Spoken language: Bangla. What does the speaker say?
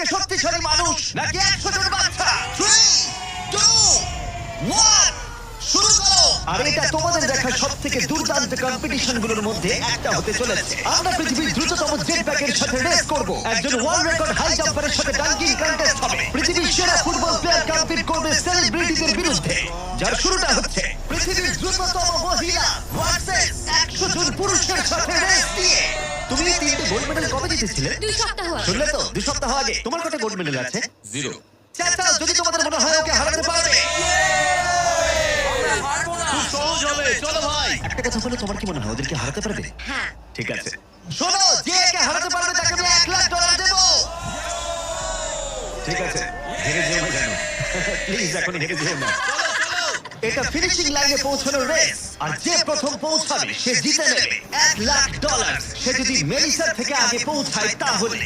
থেকে শক্তিশালী মানুষ নাকি 100 জন বাচ্চা? 3, 2, 1 শুরু করো। আর এটা তোমাদের দেখা সব থেকে দুর্দান্ত কম্পিটিশন গুলোর মধ্যে একটা হতে চলেছে। আমরা পৃথিবীর দ্রুততম জেট প্যাকের সাথে রেস করব। একজন ওয়ার্ল্ড রেকর্ড হাই জাম্পারের সাথে ডাঙ্কিং কন্টেস্ট হবে। পৃথিবীর সেরা ফুটবল প্লেয়ার কম্পিট করবে সেলিব্রিটিদের বিরুদ্ধে। যার শুরুটা হচ্ছে পৃথিবীর দ্রুততম মহিলা ভার্সেস 100 জন পুরুষের সাথে রেস দিয়ে। তুমি এই 3টে গোল্ড মেডেল কবে জিতেছিলে? 2 সপ্তাহ আগে। শুনলে তো, 2 সপ্তাহ আগে। তোমার কত গোল্ড মেডেল আছে? 0 চাচাও যদি তোমাদের মনে হয় ওকে হারাতে পারবে। খুব সহজ হবে, চলো ভাই। একটা কথা বলে, তোমার কি মনে হয় ওদেরকে হারাতে পারবে? হ্যাঁ। ঠিক আছে, শোনো, যে একে হারাতে পারবে তাকে আমি $1,00,000 দেব। ঠিক আছে, হেরে যেও না জানো। প্লিজ এখনই হেরে যেও না। এটা ফিনিশিং লাইনে পৌঁছানোর রেস, আর যে প্রথম পৌঁছাবে সে জিতে নেবে $1,00,000। সে যদি মেলিসার থেকে আগে পৌঁছায় তাহলে